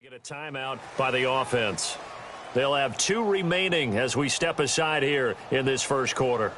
Get a timeout by the offense. They'll have 2 remaining as we step aside here in this first quarter.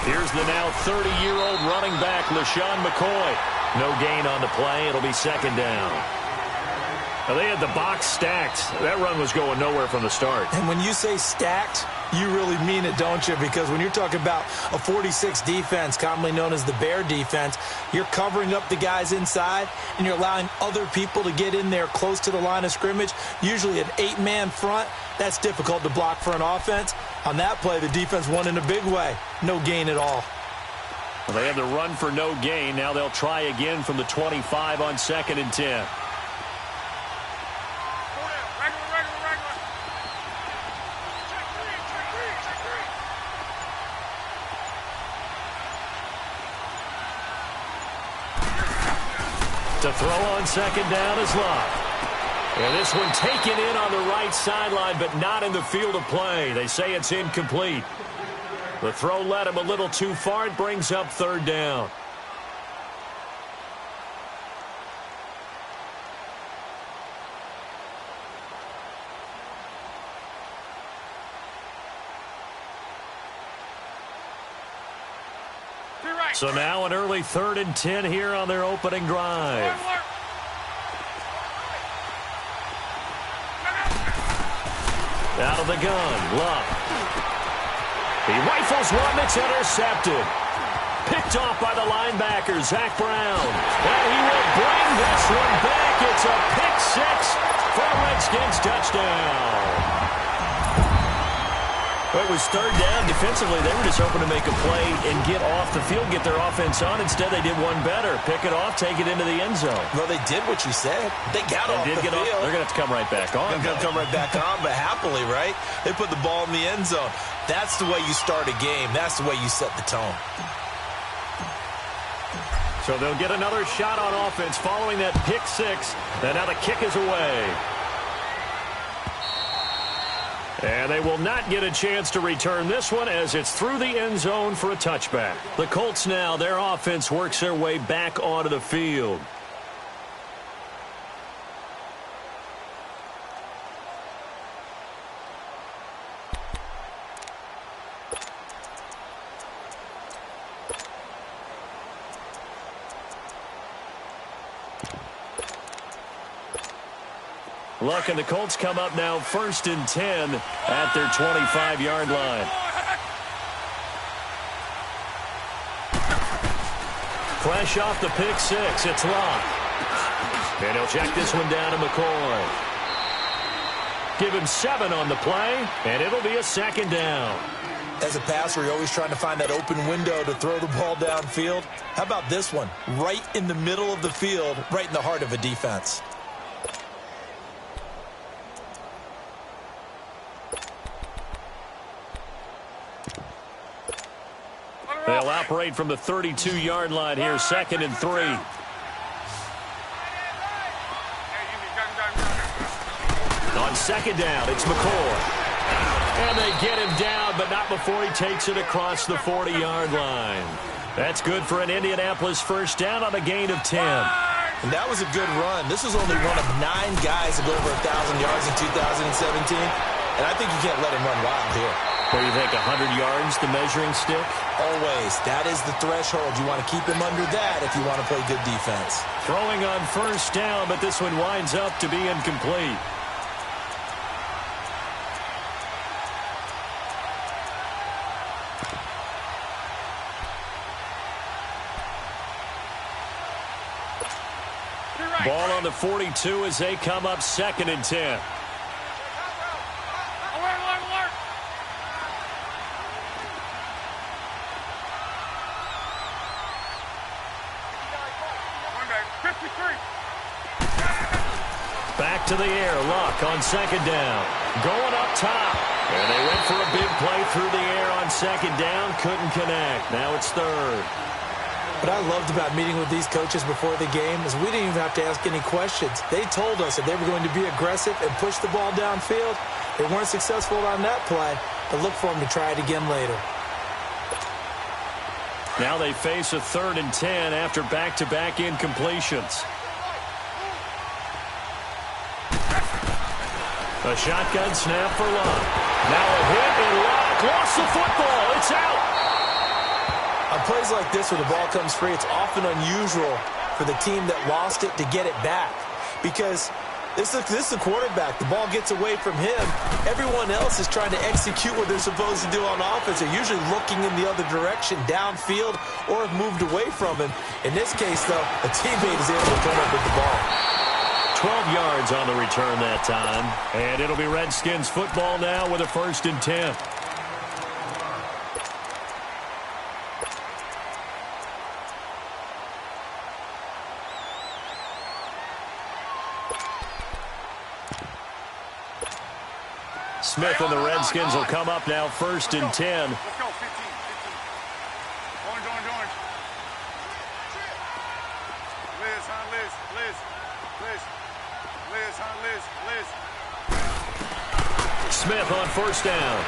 Here's the now 30-year-old running back, LaShawn McCoy. No gain on the play. It'll be second down. Now, they had the box stacked. That run was going nowhere from the start. And when you say stacked, you really mean it, don't you? Because when you're talking about a 46 defense, commonly known as the Bear defense, you're covering up the guys inside, and you're allowing other people to get in there close to the line of scrimmage, usually an 8-man front. That's difficult to block for an offense. On that play, the defense won in a big way. No gain at all. Well, they had the run for no gain. Now they'll try again from the 25 on 2nd and 10. To throw on 2nd down is Love. And this one taken in on the right sideline, but not in the field of play. They say it's incomplete. The throw led him a little too far. It brings up 3rd down. So now an early 3rd and 10 here on their opening drive. Out of the gun, Love. He rifles one that's intercepted. Picked off by the linebacker, Zach Brown. And he will bring this one back. It's a pick-6 for a Redskins touchdown. Well, it was 3rd down. Defensively, they were just hoping to make a play and get off the field, get their offense on. Instead, they did one better. Pick it off, take it into the end zone. Well, they did what you said. They got off the field. They're going to have to come right back on. They're going to come right back on, but happily, right? They put the ball in the end zone. That's the way you start a game. That's the way you set the tone. So they'll get another shot on offense following that pick-6. And now the kick is away. And they will not get a chance to return this one as it's through the end zone for a touchback. The Colts now, their offense works their way back onto the field. Look, and the Colts come up now 1st and 10 at their 25-yard line. Fresh off the pick-6, it's Locke. And he'll check this one down to McCoy. Give him 7 on the play, and it'll be a 2nd down. As a passer, you're always trying to find that open window to throw the ball downfield. How about this one? Right in the middle of the field, right in the heart of a defense. They'll operate from the 32-yard line here, 2nd and 3. On 2nd down, it's McCoy. And they get him down, but not before he takes it across the 40-yard line. That's good for an Indianapolis first down on a gain of 10. And that was a good run. This was only one of 9 guys to go over 1,000 yards in 2017. And I think you can't let him run wild here. What do you think, 100 yards, the measuring stick? Always. That is the threshold. You want to keep him under that if you want to play good defense. Throwing on first down, but this one winds up to be incomplete. Ball on the 42 as they come up 2nd and 10. Back to the air. Luck on second down. Going up top. And they went for a big play through the air on second down. Couldn't connect. Now it's third. What I loved about meeting with these coaches before the game is we didn't even have to ask any questions. They told us that they were going to be aggressive and push the ball downfield. They weren't successful on that play, but look for them to try it again later. Now they face a 3rd and 10 after back-to-back incompletions. A shotgun snap for Luck. Now a hit, and Luck lost the football. It's out. On plays like this where the ball comes free, it's often unusual for the team that lost it to get it back. Because this is the quarterback. The ball gets away from him. Everyone else is trying to execute what they're supposed to do on offense. They're usually looking in the other direction, downfield, or have moved away from him. In this case, though, a teammate is able to come up with the ball. 12 yards on the return that time. And it'll be Redskins football now with a 1st and 10. Smith and the Redskins will come up now 1st and 10. Let's go, 15. Orange. Liz. Smith on 1st down.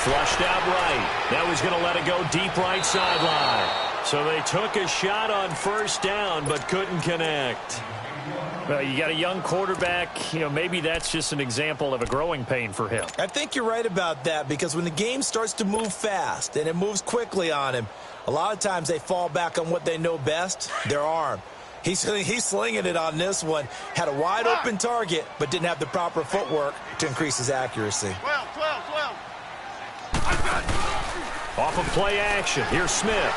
Flushed out right. Now he's going to let it go deep right sideline. So they took a shot on 1st down but couldn't connect. Well, you got a young quarterback. Maybe that's just an example of a growing pain for him. I think you're right about that, because when the game starts to move fast and it moves quickly on him, a lot of times they fall back on what they know best, their arm. He's slinging it on this one. Had a wide open target, but didn't have the proper footwork to increase his accuracy. 12. Off of play action. Here's Smith.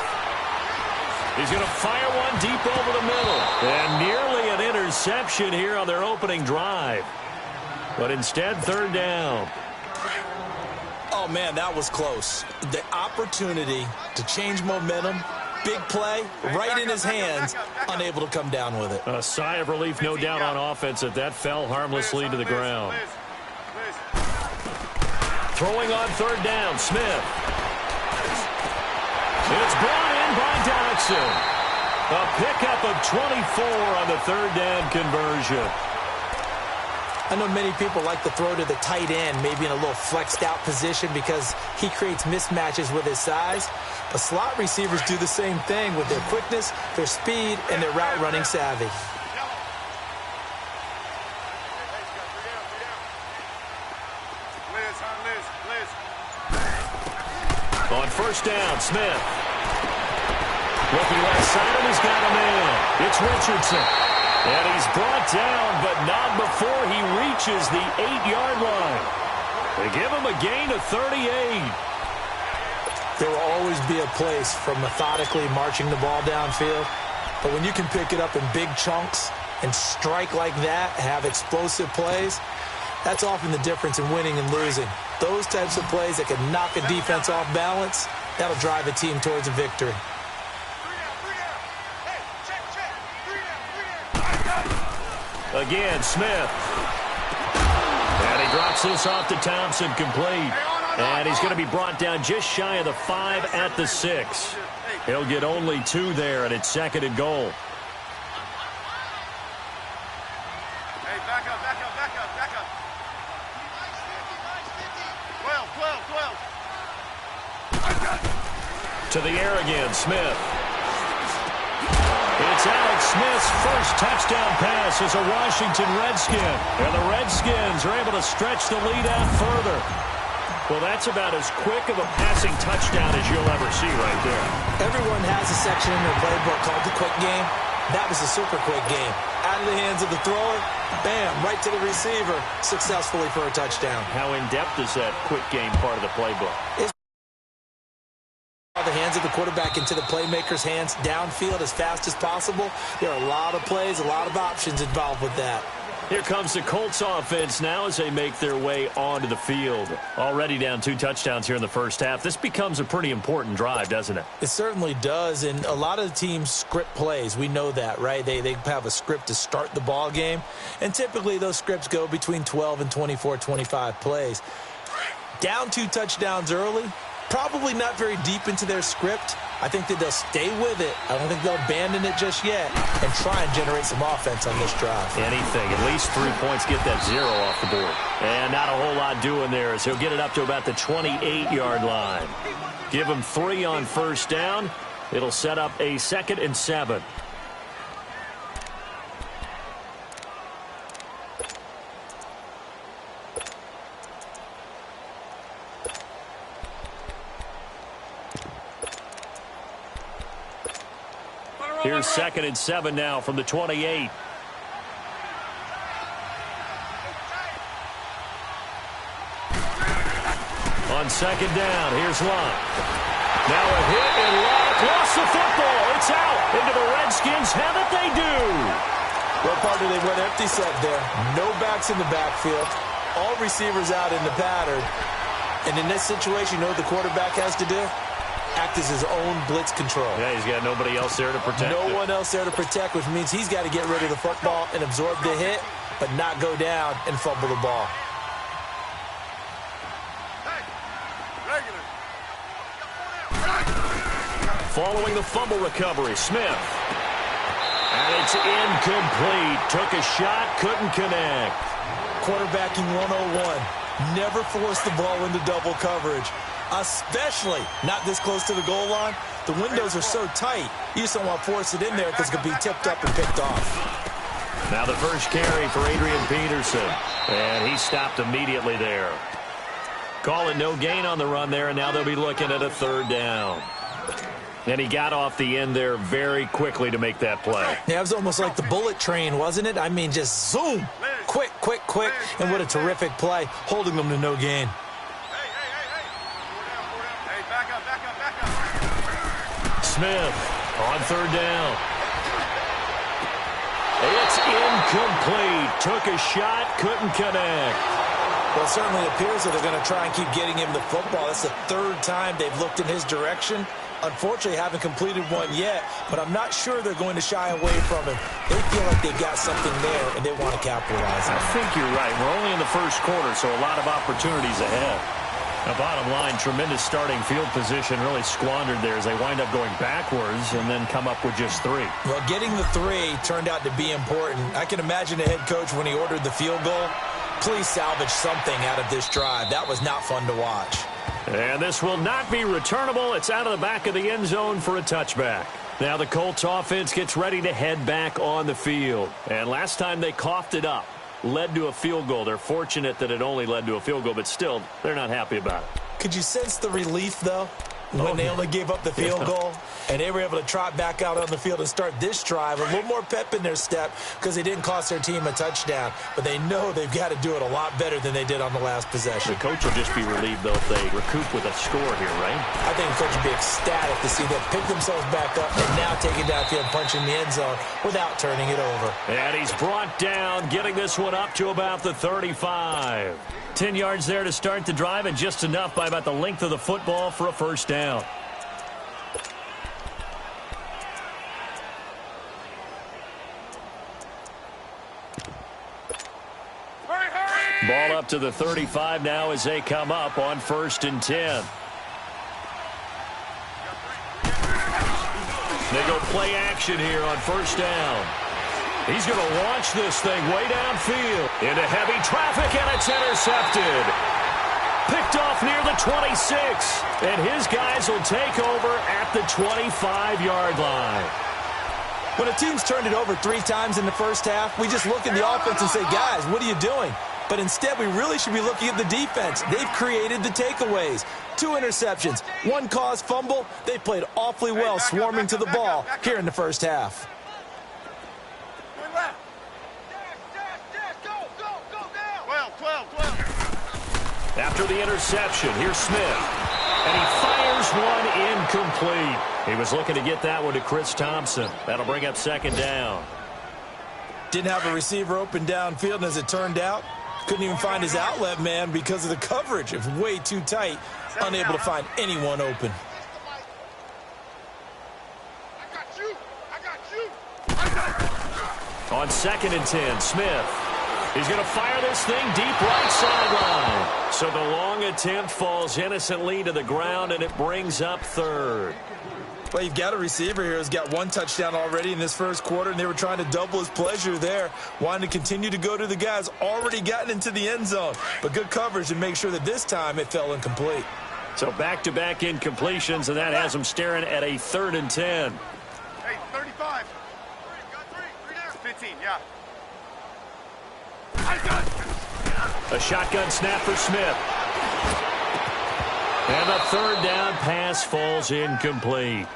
He's going to fire one deep over the middle. And nearly an interception here on their opening drive. But instead, 3rd down. Oh, man, that was close. The opportunity to change momentum, big play, right in his hands, unable to come down with it. A sigh of relief, no doubt, on offense that fell harmlessly to the ground. Throwing on 3rd down, Smith. It's brought in by Dodson. A pickup of 24 on the 3rd down conversion. I know many people like to throw to the tight end, maybe in a little flexed out position because he creates mismatches with his size. But slot receivers do the same thing with their quickness, their speed, and their route running savvy. On 1st down, Smith. Looking left side, and he's got a man. It's Richardson. And he's brought down, but not before he reaches the 8-yard line. They give him a gain of 38. There will always be a place for methodically marching the ball downfield. But when you can pick it up in big chunks and strike like that, have explosive plays, that's often the difference in winning and losing. Those types of plays that can knock a defense off balance, that'll drive a team towards a victory. Again, Smith. And he drops this off to Thompson, complete. And he's going to be brought down just shy of the 5 at the 6. He'll get only 2 there, and it's 2nd and goal. Hey, back up. 12. To the air again, Smith. It's Alex Smith's first touchdown pass as a Washington Redskin. And the Redskins are able to stretch the lead out further. Well, that's about as quick of a passing touchdown as you'll ever see right there. Everyone has a section in their playbook called the quick game. That was a super quick game. Out of the hands of the thrower, bam, right to the receiver, successfully for a touchdown. How in-depth is that quick game part of the playbook? The hands of the quarterback into the playmaker's hands downfield as fast as possible. There are a lot of plays, a lot of options involved with that. Here comes the Colts offense now as they make their way onto the field. Already down 2 touchdowns here in the first half. This becomes a pretty important drive, doesn't it? It certainly does, and a lot of the teams script plays. We know that, right? They have a script to start the ball game, and typically those scripts go between 12 and 24, 25 plays. Down 2 touchdowns early, probably not very deep into their script. I think that they'll stay with it. I don't think they'll abandon it just yet and try and generate some offense on this drive. Anything. At least 3 points, get that 0 off the board. And not a whole lot doing there as he'll get it up to about the 28-yard line. Give him 3 on first down. It'll set up a 2nd and 7. Here's 2nd and 7 now from the 28. On 2nd down, here's Love. Now a hit, and Love lost the football. It's out into the Redskins. Have it, they do. Well, partner, they went empty set there. No backs in the backfield. All receivers out in the pattern. And in this situation, you know what the quarterback has to do? Act as his own blitz control. Yeah, he's got nobody else there to protect. No one else there to protect, which means he's got to get rid of the football and absorb the hit, but not go down and fumble the ball. Following the fumble recovery, Smith. And it's incomplete. Took a shot, couldn't connect. Quarterbacking 101. Never force the ball into double coverage, especially not this close to the goal line. The windows are so tight, you just don't want to force it in there because it could be tipped up and picked off. Now the first carry for Adrian Peterson. And he stopped immediately there. Call it no gain on the run there, and now they'll be looking at a 3rd down. And he got off the end there very quickly to make that play. Yeah, it was almost like the bullet train, wasn't it? I mean, just zoom. Quick, quick, quick. And what a terrific play, holding them to no gain. Hey, back up. Smith on 3rd down. It's incomplete. Took a shot, couldn't connect. Well, it certainly appears that they're going to try and keep getting him the football. That's the 3rd time they've looked in his direction. Unfortunately, haven't completed one yet, but I'm not sure they're going to shy away from him. They feel like they've got something there, and they want to capitalize on it. I think you're right. We're only in the first quarter, so a lot of opportunities ahead. Now, bottom line, tremendous starting field position really squandered there as they wind up going backwards and then come up with just 3. Well, getting the 3 turned out to be important. I can imagine the head coach when he ordered the field goal. Please salvage something out of this drive. That was not fun to watch. And this will not be returnable. It's out of the back of the end zone for a touchback. Now the Colts offense gets ready to head back on the field. And last time they coughed it up, led to a field goal. They're fortunate that it only led to a field goal, but still, they're not happy about it. Could you sense the relief, though, when they only gave up the field goal? And they were able to trot back out on the field and start this drive. A little more pep in their step because they didn't cost their team a touchdown. But they know they've got to do it a lot better than they did on the last possession. The coach will just be relieved, though, if they recoup with a score here, right? I think the coach would be ecstatic to see them pick themselves back up and now take it downfield and punch in the end zone without turning it over. And he's brought down, getting this one up to about the 35. 10 yards there to start the drive, and just enough by about the length of the football for a 1st down. Ball up to the 35 now as they come up on 1st and 10. They go play action here on 1st down. He's going to launch this thing way downfield into heavy traffic, and it's intercepted. Picked off near the 26, and his guys will take over at the 25-yard line. When a team's turned it over 3 times in the first half, we just look at the offense and say, guys, what are you doing? But instead, we really should be looking at the defense. They've created the takeaways. 2 interceptions, 1 caused fumble. They played awfully well swarming to the ball here in the first half. After the interception, here's Smith. And he fires one incomplete. He was looking to get that one to Chris Thompson. That'll bring up 2nd down. Didn't have a receiver open downfield, and as it turned out, couldn't even find his outlet man because of the coverage. It was way too tight, unable to find anyone open. On 2nd and 10, Smith. He's going to fire this thing deep right sideline. So the long attempt falls innocently to the ground, and it brings up 3rd. Well, you've got a receiver here who's got 1 touchdown already in this first quarter, and they were trying to double his pleasure there, wanting to continue to go to the guys already gotten into the end zone. But good coverage to make sure that this time it fell incomplete. So back-to-back incompletions, and that has them staring at a 3rd and 10. Hey, 35. Got 3 there. 15, yeah. A shotgun snap for Smith. And the 3rd down pass falls incomplete.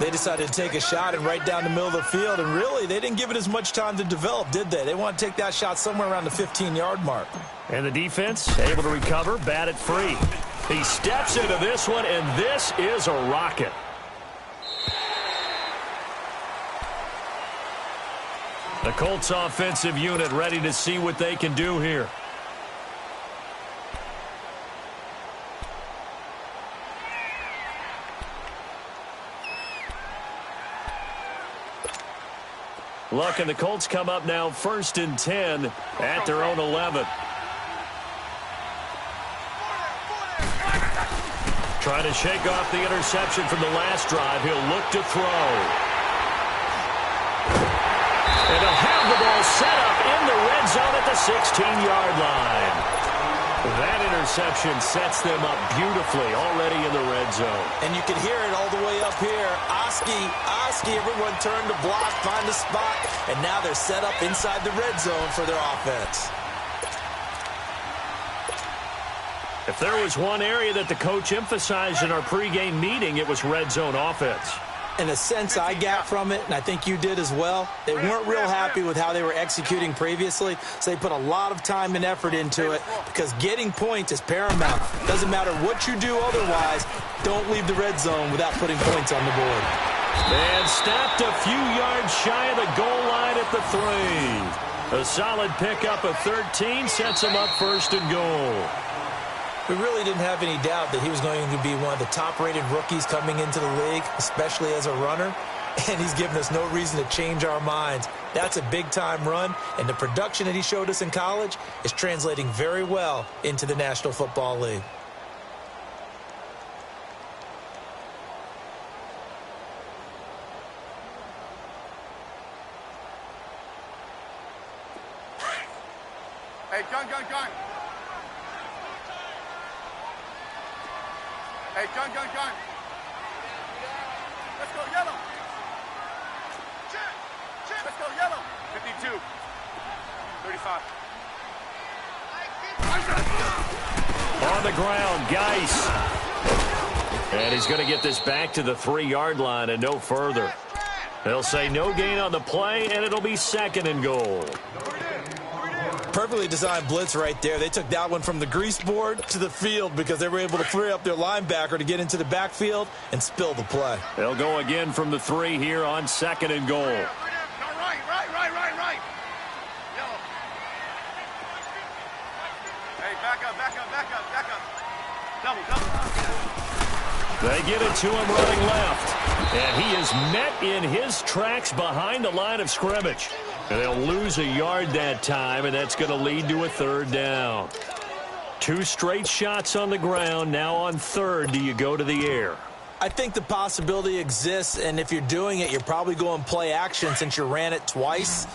They decided to take a shot and right down the middle of the field, and really, they didn't give it as much time to develop, did they? They want to take that shot somewhere around the 15-yard mark. And the defense able to recover, bat it free. He steps into this one, and this is a rocket. The Colts offensive unit ready to see what they can do here. Look, and the Colts come up now 1st and 10 at their own 11. Trying to shake off the interception from the last drive. He'll look to throw. And he'll have the ball set up in the red zone at the 16-yard line. That interception sets them up beautifully already in the red zone. And you can hear it all the way up here. Oski, everyone turned to block, find a spot, and now they're set up inside the red zone for their offense. If there was one area that the coach emphasized in our pregame meeting, it was red zone offense. In a sense I got from it, and I think you did as well, they weren't real happy with how they were executing previously, so they put a lot of time and effort into it because getting points is paramount. Doesn't matter what you do otherwise, don't leave the red zone without putting points on the board. And stopped a few yards shy of the goal line at the 3. A solid pickup of 13 sets him up 1st and goal. We really didn't have any doubt that he was going to be one of the top-rated rookies coming into the league, especially as a runner, and he's given us no reason to change our minds. That's a big-time run, and the production that he showed us in college is translating very well into the National Football League. Hey, gun. Hey, gun. Let's go yellow. Let's go yellow. 52. 35. On the ground, Geis. And he's going to get this back to the 3-yard line and no further. They'll say no gain on the play, and it'll be 2nd and goal. Perfectly designed blitz right there. They took that one from the grease board to the field because they were able to free up their linebacker to get into the backfield and spill the play. They'll go again from the 3 here on 2nd and goal. Right. Yellow. Hey, back up. Double. They get it to him running left. And he is met in his tracks behind the line of scrimmage. And they'll lose a yard that time, and that's going to lead to a 3rd down. 2 straight shots on the ground. Now on 3rd, do you go to the air? I think the possibility exists, and if you're doing it, you're probably going play action since you ran it twice.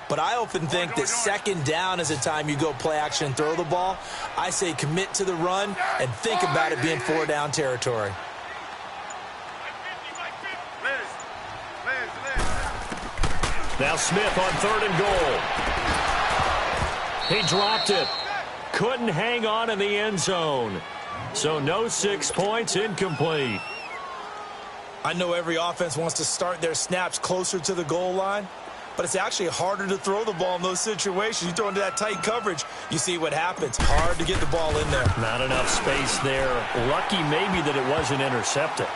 But I often think that 2nd down is the time you go play action and throw the ball. I say commit to the run and think about it being 4-down territory. Now Smith on 3rd and goal. He dropped it. Couldn't hang on in the end zone. So no 6 points, incomplete. I know every offense wants to start their snaps closer to the goal line, but it's actually harder to throw the ball in those situations. You throw into that tight coverage, you see what happens. Hard to get the ball in there. Not enough space there. Lucky maybe that it wasn't intercepted.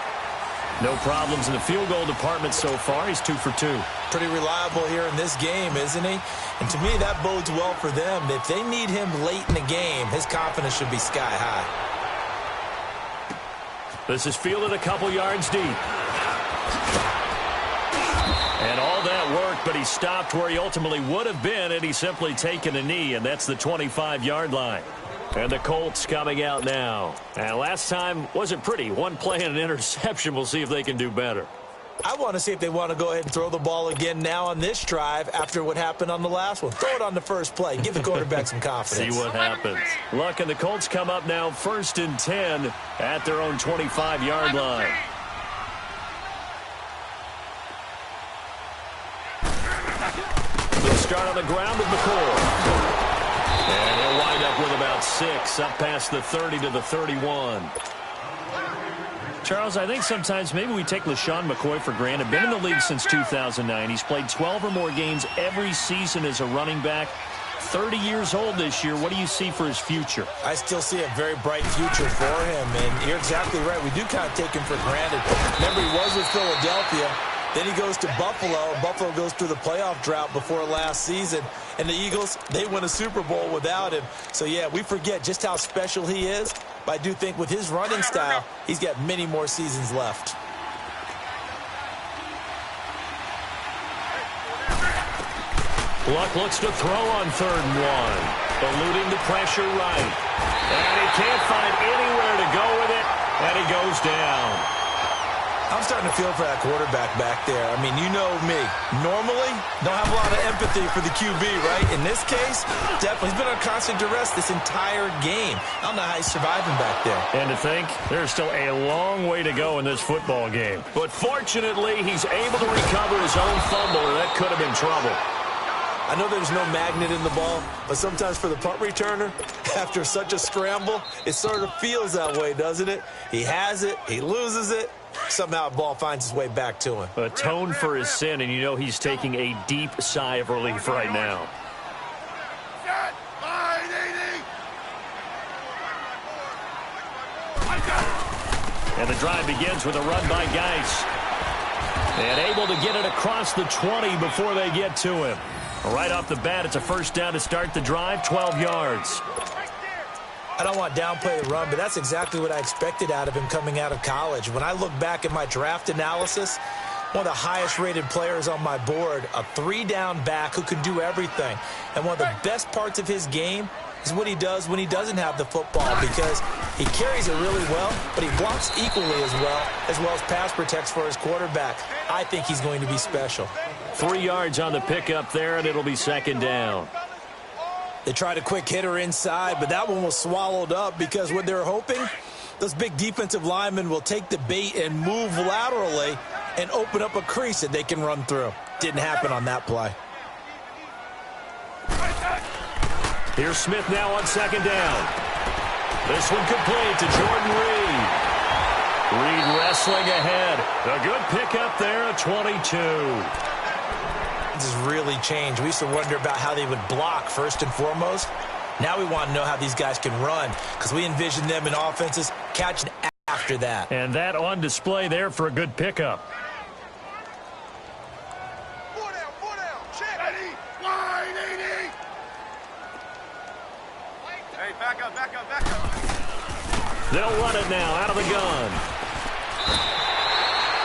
No problems in the field goal department so far. He's 2 for 2. Pretty reliable here in this game, isn't he? And to me, that bodes well for them. If they need him late in the game, his confidence should be sky high. This is fielded a couple yards deep. And all that worked, but he stopped where he ultimately would have been had he simply taken a knee, and that's the 25-yard line. And the Colts coming out now. And last time wasn't pretty. One play and an interception. We'll see if they can do better. I want to see if they want to go ahead and throw the ball again now on this drive after what happened on the last one. Throw it on the first play. Give the quarterback some confidence. See what happens. Look, and the Colts come up now 1st and 10 at their own 25-yard line. They'll start on the ground with McCoy. And he'll wind up with about 6, up past the 30 to the 31. Charles, I think sometimes maybe we take LaShawn McCoy for granted. Been in the league since 2009. He's played 12 or more games every season as a running back. 30 years old this year. What do you see for his future? I still see a very bright future for him, and you're exactly right. We do kind of take him for granted. Remember, he was with Philadelphia. Then he goes to Buffalo. Buffalo goes through the playoff drought before last season. And the Eagles, they win a Super Bowl without him. So, yeah, we forget just how special he is. But I do think with his running style, he's got many more seasons left. Luck looks to throw on 3rd and 1. Eluding the pressure right. And he can't find anywhere to go with it. And he goes down. I'm starting to feel for that quarterback back there. I mean, you know me. Normally, don't have a lot of empathy for the QB, right? In this case, definitely. He's been under constant duress this entire game. I don't know how he's surviving back there. And to think, there's still a long way to go in this football game. But fortunately, he's able to recover his own fumble, and that could have been trouble. I know there's no magnet in the ball, but sometimes for the punt returner, after such a scramble, it sort of feels that way, doesn't it? He has it, he loses it. Somehow the ball finds its way back to him. Atone for his sin, and you know he's taking a deep sigh of relief right now. And the drive begins with a run by Geis. And able to get it across the 20 before they get to him. Right off the bat, it's a first down to start the drive, 12 yards. I don't want to downplay the run, but that's exactly what I expected out of him coming out of college. When I look back at my draft analysis, one of the highest-rated players on my board, a 3-down back who can do everything. And one of the best parts of his game is what he does when he doesn't have the football, because he carries it really well, but he blocks equally as well as pass protects for his quarterback. I think he's going to be special. 3 yards on the pickup there, and it'll be 2nd down. They tried a quick hitter inside, but that one was swallowed up because what they're hoping, those big defensive linemen will take the bait and move laterally and open up a crease that they can run through. Didn't happen on that play. Here's Smith now on 2nd down. This one complete to Jordan Reed. Reed wrestling ahead. A good pickup there at 22. Has really changed. We used to wonder about how they would block first and foremost. Now we want to know how these guys can run, because we envision them in offenses catching after that. And that on display there for a good pickup. 4 down, check. Ready, wide 80. Hey, back up. They'll run it now out of the gun.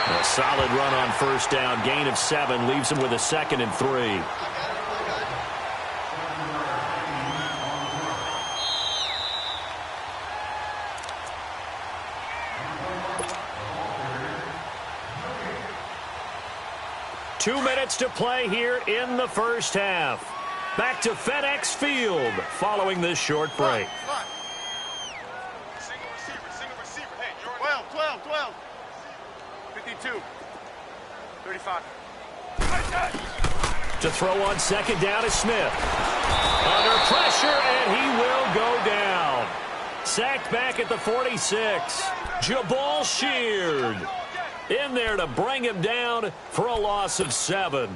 A solid run on 1st down. Gain of 7 leaves him with a 2nd and 3. Two minutes to play here in the first half. Back to FedEx Field following this short break. Single receiver. Hey, 12. 52. 35. To throw on 2nd down is Smith. Under pressure, and he will go down. Sacked back at the 46. Jabal Sheard in there to bring him down for a loss of 7.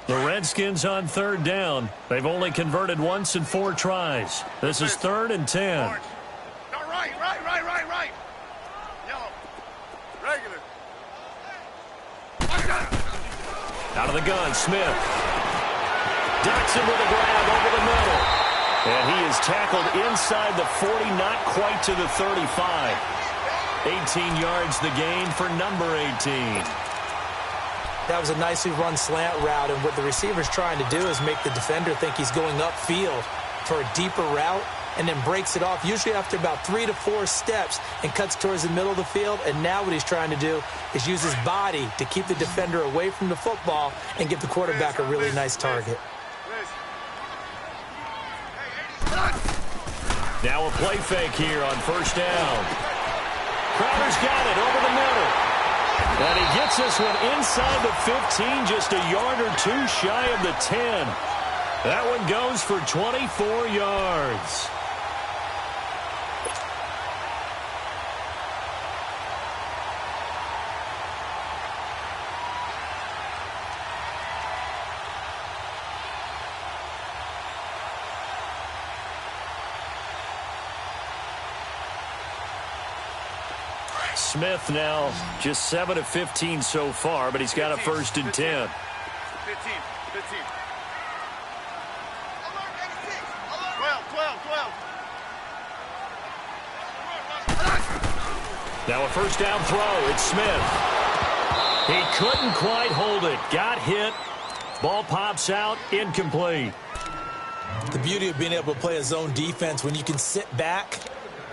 The Redskins on 3rd down. They've only converted once in 4 tries. This is 3rd and 10. Right. Yellow. Regular. Out of the gun, Smith. Docks him with a grab over the middle. And he is tackled inside the 40, not quite to the 35. 18 yards the gain for number 18. That was a nicely run slant route, and what the receiver's trying to do is make the defender think he's going upfield for a deeper route, and then breaks it off, usually after about 3 to 4 steps, and cuts towards the middle of the field. And now what he's trying to do is use his body to keep the defender away from the football and give the quarterback a really nice target. Now a play fake here on first down. Crowder's got it over the middle. And he gets this one inside the 15, just a yard or two shy of the 10. That one goes for 24 yards. Smith now just 7 of 15 so far, but he's got a 1st and 10. 15. 12. Now a first down throw. It's Smith. He couldn't quite hold it. Got hit. Ball pops out. Incomplete. The beauty of being able to play a zone defense when you can sit back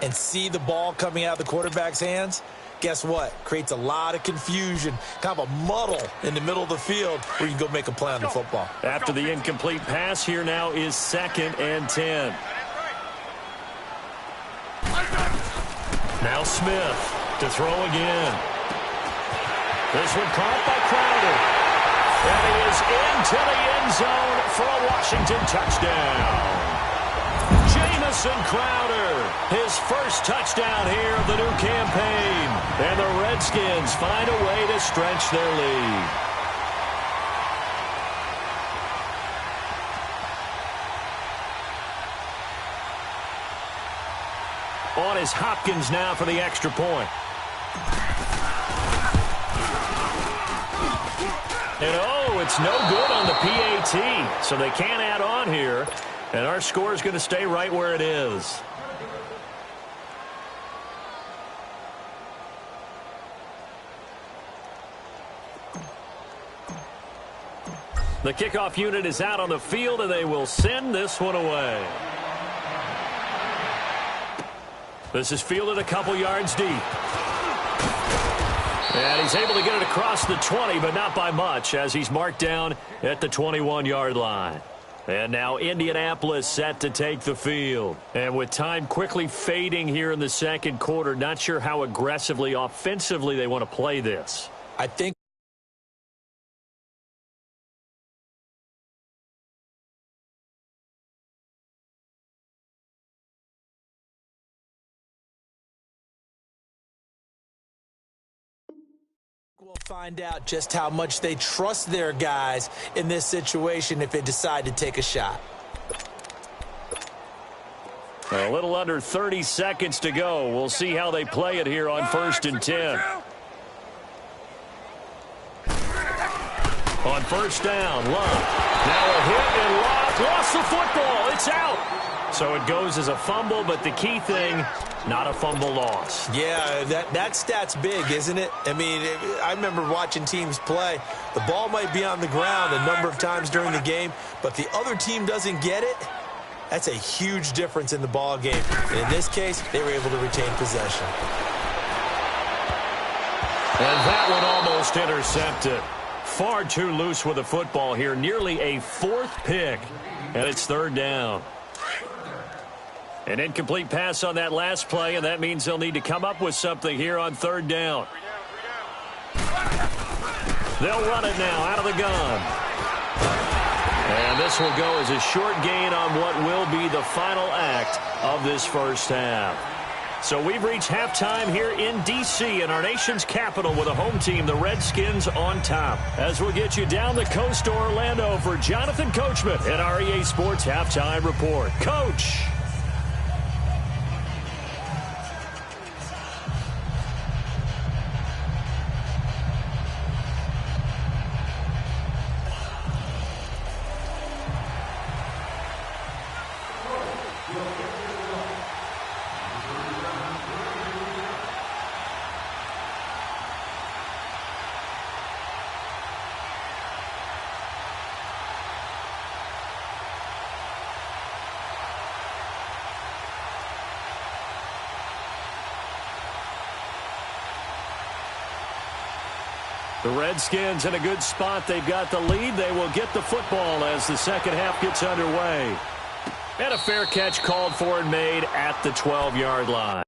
and see the ball coming out of the quarterback's hands, guess what? Creates a lot of confusion, kind of a muddle in the middle of the field where you can go make a play on the football. After the incomplete pass, here now is 2nd and 10. Now Smith to throw again. This one caught by Crowder. And he is into the end zone for a Washington touchdown. Jamison Crowder, his first touchdown here of the new campaign. And the Redskins find a way to stretch their lead. On is Hopkins now for the extra point. And oh, it's no good on the PAT, so they can't add on here. And our score is going to stay right where it is. The kickoff unit is out on the field, and they will send this one away. This is fielded a couple yards deep. And he's able to get it across the 20, but not by much, as he's marked down at the 21-yard line. And now Indianapolis set to take the field. And with time quickly fading here in the second quarter, not sure how aggressively, offensively they want to play this. I think we'll find out just how much they trust their guys in this situation if they decide to take a shot. A little under 30 seconds to go. We'll see how they play it here on 1st and 10. On first down, Love. Now a hit, and Love lost the football. It's out. So it goes as a fumble, but the key thing, not a fumble loss. Yeah, that stat's big, isn't it? I mean, I remember watching teams play. The ball might be on the ground a number of times during the game, but the other team doesn't get it. That's a huge difference in the ball game. And in this case, they were able to retain possession. And that one almost intercepted. Far too loose with the football here. Nearly a 4th pick. And it's 3rd down. An incomplete pass on that last play, and that means they'll need to come up with something here on 3rd down. They'll run it now out of the gun. And this will go as a short gain on what will be the final act of this first half. So we've reached halftime here in D.C. in our nation's capital with a home team, the Redskins, on top. As we'll get you down the coast to Orlando for Jonathan Coachman and our EA Sports Halftime Report. Coach. The Redskins in a good spot. They've got the lead. They will get the football as the second half gets underway. And a fair catch called for and made at the 12-yard line.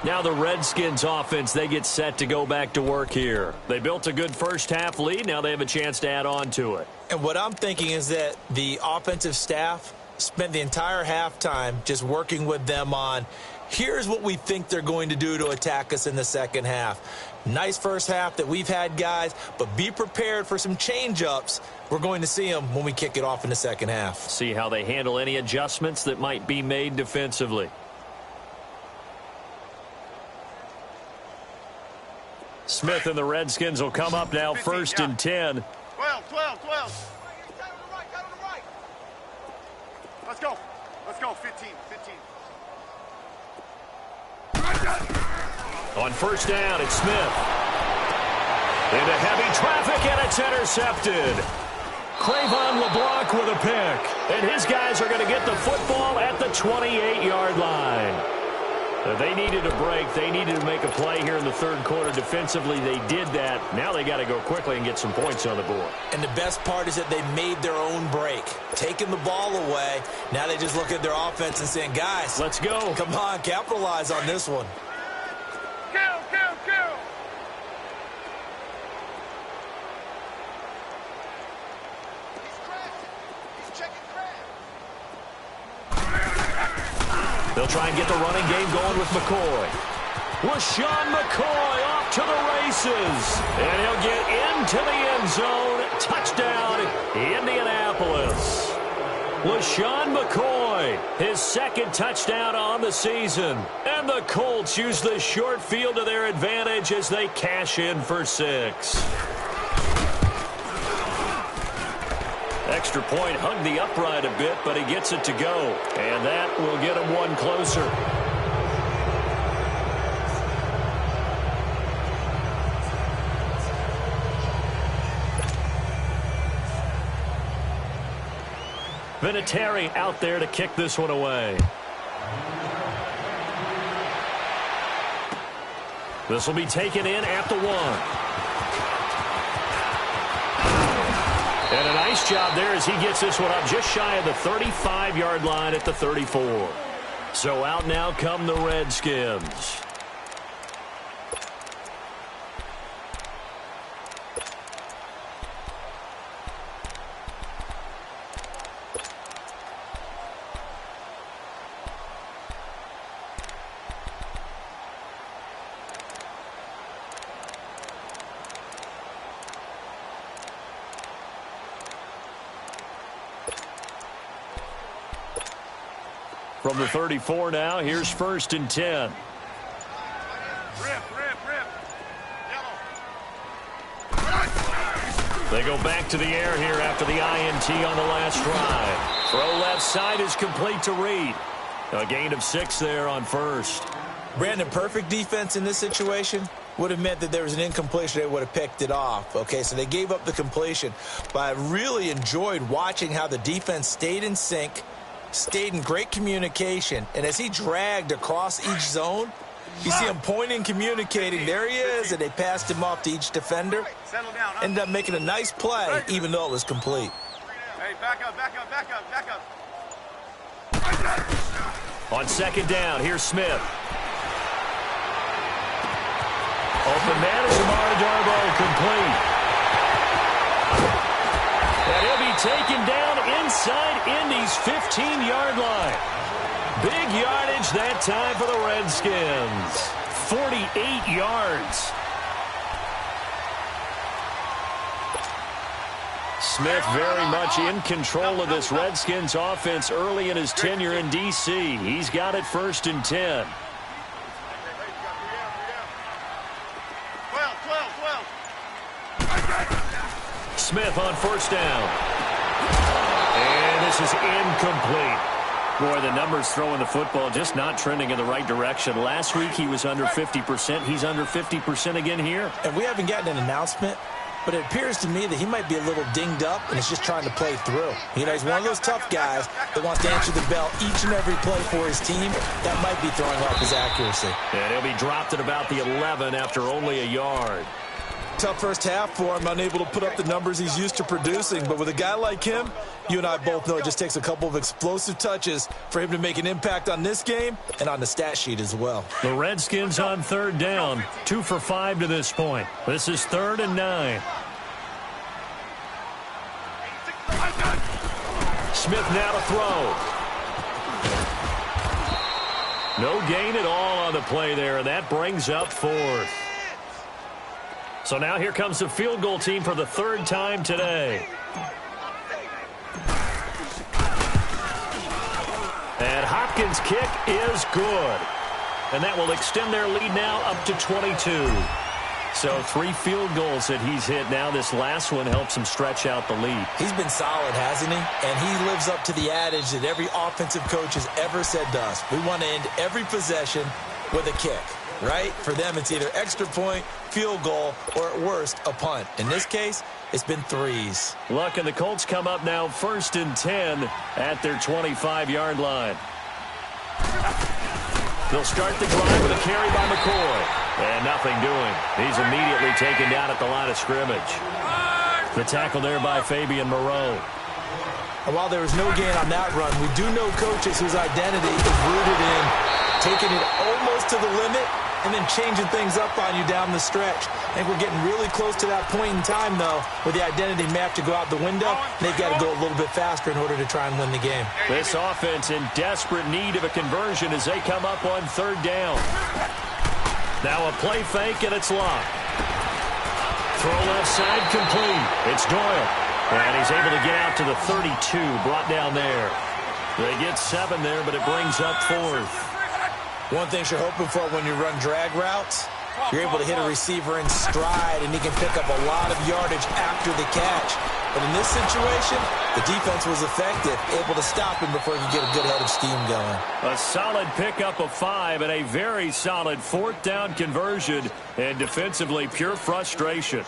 Now the Redskins offense, they get set to go back to work here. They built a good first-half lead. Now they have a chance to add on to it. And what I'm thinking is that the offensive staff spent the entire halftime just working with them on, here's what we think they're going to do to attack us in the second half. Nice first half that we've had, guys, but be prepared for some change-ups. We're going to see them when we kick it off in the second half. See how they handle any adjustments that might be made defensively. Smith and the Redskins will come up now 1st and 10. 12. Let's go. 15. On first down, it's Smith. Into heavy traffic, and it's intercepted. Cravon LeBlanc with a pick. And his guys are going to get the football at the 28-yard line. They needed a break. They needed to make a play here in the third quarter. Defensively, they did that. Now they got to go quickly and get some points on the board. And the best part is that they made their own break. Taking the ball away. Now they just look at their offense and saying, guys, let's go. Come on, capitalize on this one. Kill. He's checking crab. They'll try and get the running game going with McCoy. LaShawn McCoy off to the races. And he'll get into the end zone. Touchdown, Indianapolis. LaShawn McCoy, his second touchdown on the season. And the Colts use the short field to their advantage as they cash in for 6. Extra point hugged the upright a bit, but he gets it to go. And that will get him one closer. Vinatieri out there to kick this one away. This will be taken in at the 1. And a nice job there as he gets this one up just shy of the 35-yard line at the 34. So out now come the Redskins. From the 34 now, here's 1st and 10. Rip. Yellow. They go back to the air here after the INT on the last drive. Throw left side is complete to Reed. A gain of 6 there on first. Brandon, perfect defense in this situation would have meant that there was an incompletion. They would have picked it off. Okay, so they gave up the completion. But I really enjoyed watching how the defense stayed in sync, stayed in great communication, and as he dragged across each zone, you see him pointing, communicating. There he is, and they passed him off to each defender. Ended up making a nice play, even though it was complete. Hey, back up. On second down, here's Smith. Open man is Amari Darboh, complete. And he'll be taken down inside Indy's 15-yard line. Big yardage that time for the Redskins. 48 yards. Smith very much in control of this Redskins offense early in his tenure in D.C. He's got it 1st and 10. 12. Smith on first down. And this is incomplete. Boy, the numbers throwing the football just not trending in the right direction. Last week he was under 50%. He's under 50% again here. And we haven't gotten an announcement, but it appears to me that he might be a little dinged up and is just trying to play through. You know, he's one of those tough guys that wants to answer the bell each and every play for his team. That might be throwing off his accuracy. And he'll be dropped at about the 11 after only a yard. tough first half for him, unable to put up the numbers he's used to producing. But with a guy like him, you and I both know it just takes a couple of explosive touches for him to make an impact on this game and on the stat sheet as well. The Redskins on third down, 2 for 5 to this point. This is 3rd and 9. Smith now to throw. No gain at all on the play there, and that brings up 4th. So now here comes the field goal team for the 3rd time today. And Hopkins' kick is good. And that will extend their lead now up to 22. So 3 field goals that he's hit now. This last one helps him stretch out the lead. He's been solid, hasn't he? And he lives up to the adage that every offensive coach has ever said to us. We want to end every possession with a kick, right? For them, it's either extra point, field goal, or at worst, a punt. In this case, it's been 3s. Look, and the Colts come up now 1st and 10 at their 25-yard line. They'll start the drive with a carry by McCoy. And nothing doing. He's immediately taken down at the line of scrimmage. The tackle there by Fabian Moreau. And while there was no gain on that run, we do know coaches whose identity is rooted in taking it almost to the limit and then changing things up on you down the stretch. I think we're getting really close to that point in time, though, where the identity may have to go out the window, and they've got to go a little bit faster in order to try and win the game. This offense in desperate need of a conversion as they come up on 3rd down. Now a play fake, and it's locked. Throw left side complete. It's Doyle. And he's able to get out to the 32, brought down there. They get 7 there, but it brings up 4th. One thing you're hoping for when you run drag routes, you're able to hit a receiver in stride, and he can pick up a lot of yardage after the catch. But in this situation, the defense was effective, able to stop him before he could get a good head of steam going. A solid pickup of 5 and a very solid 4th down conversion, and defensively pure frustration.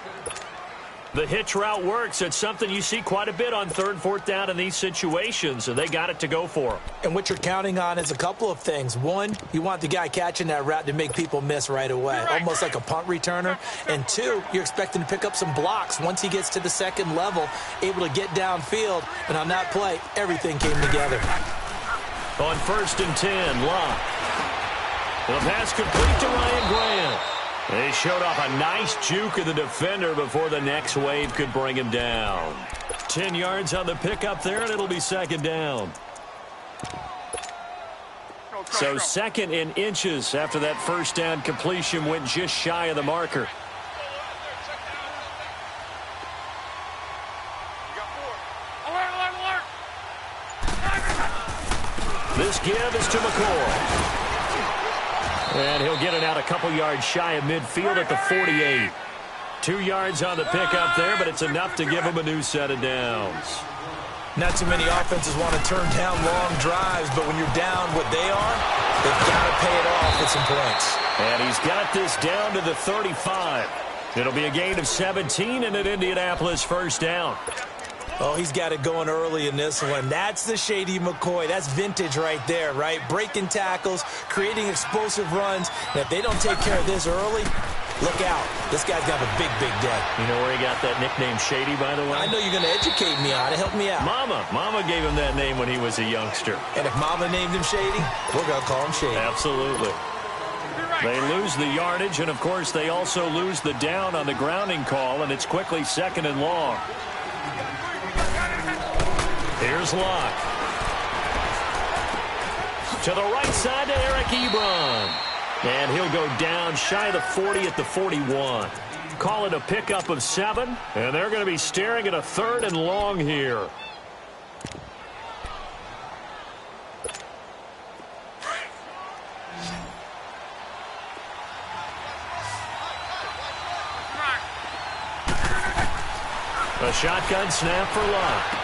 The hitch route works. It's something you see quite a bit on 3rd and 4th down in these situations, and they got it to go for them. And what you're counting on is a couple of things. One, you want the guy catching that route to make people miss right away, almost like a punt returner. And 2, you're expecting to pick up some blocks once he gets to the 2nd level, able to get downfield. And on that play, everything came together. On 1st and 10, Locke. The pass complete to Ryan Grant. They showed off a nice juke of the defender before the next wave could bring him down. 10 yards on the pickup there, and it'll be 2nd down. So 2nd in inches after that 1st down completion went just shy of the marker. This give is to McCoy. And he'll get it out a couple yards shy of midfield at the 48. 2 yards on the pickup there, but it's enough to give him a new set of downs. Not too many offenses want to turn down long drives, but when you're down what they are, they've got to pay it off with some points. And he's got this down to the 35. It'll be a gain of 17 and an Indianapolis 1st down. Oh, he's got it going early in this one. That's the Shady McCoy. That's vintage right there, right? Breaking tackles, creating explosive runs. And if they don't take care of this early, look out. This guy's got a big, big day. You know where he got that nickname Shady, by the way? I know you're going to educate me on it. Help me out. Mama gave him that name when he was a youngster. And if Mama named him Shady, we're going to call him Shady. Absolutely. They lose the yardage, and, of course, they also lose the down on the grounding call, and it's quickly 2nd and long. Here's Locke. To the right side to Eric Ebron. And he'll go down shy of the 40 at the 41. Call it a pickup of 7, and they're going to be staring at a 3rd and long here. A shotgun snap for Locke.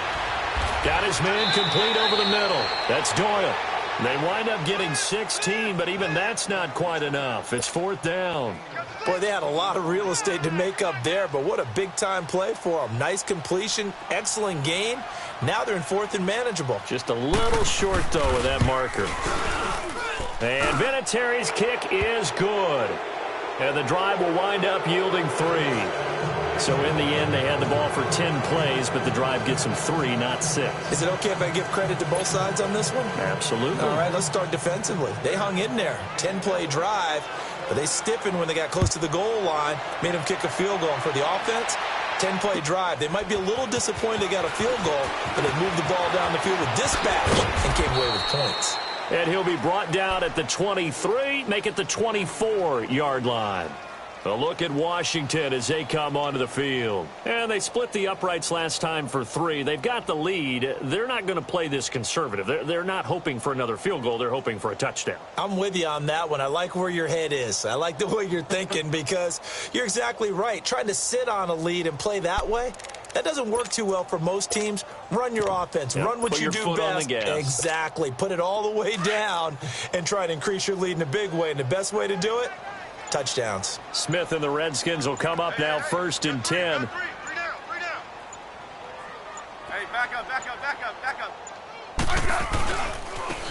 Got his man complete over the middle. That's Doyle. They wind up getting 16, but even that's not quite enough. It's 4th down. Boy, they had a lot of real estate to make up there, but what a big-time play for them. Nice completion, excellent gain. Now they're in 4th and manageable. Just a little short, though, with that marker. And Vinatieri's kick is good. And the drive will wind up yielding 3. So in the end, they had the ball for 10 plays, but the drive gets them 3, not 6. Is it okay if I give credit to both sides on this one? Absolutely. All right, let's start defensively. They hung in there. 10-play drive, but they stiffened when they got close to the goal line, made them kick a field goal. And for the offense, 10-play drive. They might be a little disappointed they got a field goal, but they moved the ball down the field with dispatch and came away with points. And he'll be brought down at the 23, make it the 24-yard line. A look at Washington as they come onto the field. And they split the uprights last time for 3. They've got the lead. They're not going to play this conservative. They're not hoping for another field goal. They're hoping for a touchdown. I'm with you on that one. I like where your head is. I like the way you're thinking because you're exactly right. Trying to sit on a lead and play that way, that doesn't work too well for most teams. Run your offense. Yep. Run what you do best. Exactly. Put it all the way down and try to increase your lead in a big way. And the best way to do it, touchdowns. Smith and the Redskins will come up now 1st and 10. Three down. Hey, back up.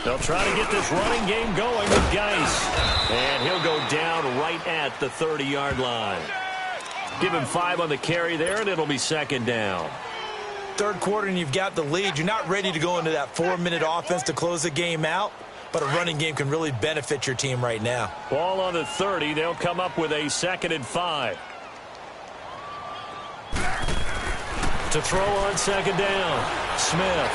They'll try to get this running game going with Geis. And he'll go down right at the 30-yard line. Give him 5 on the carry there, and it'll be 2nd down. Third quarter, and you've got the lead. You're not ready to go into that 4-minute offense to close the game out. But a running game can really benefit your team right now. Ball on the 30. They'll come up with a 2nd and 5. To throw on 2nd down. Smith.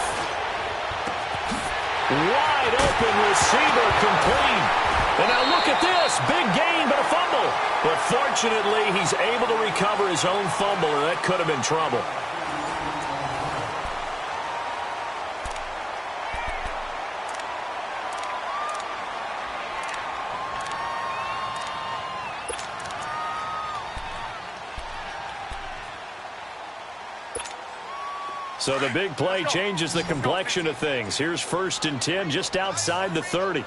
Wide open receiver complete. And now look at this. Big gain, but a fumble. But fortunately, he's able to recover his own fumble, or that could have been trouble. So the big play changes the complexion of things. Here's 1st and 10 just outside the 30.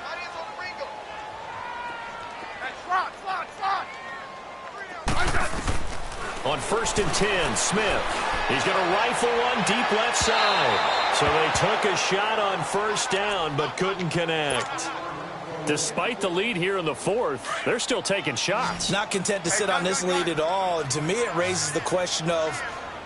On 1st and 10, Smith. He's going to rifle one deep left side. So they took a shot on 1st down but couldn't connect. Despite the lead here in the 4th, they're still taking shots. Not content to sit on this lead at all. And to me, it raises the question of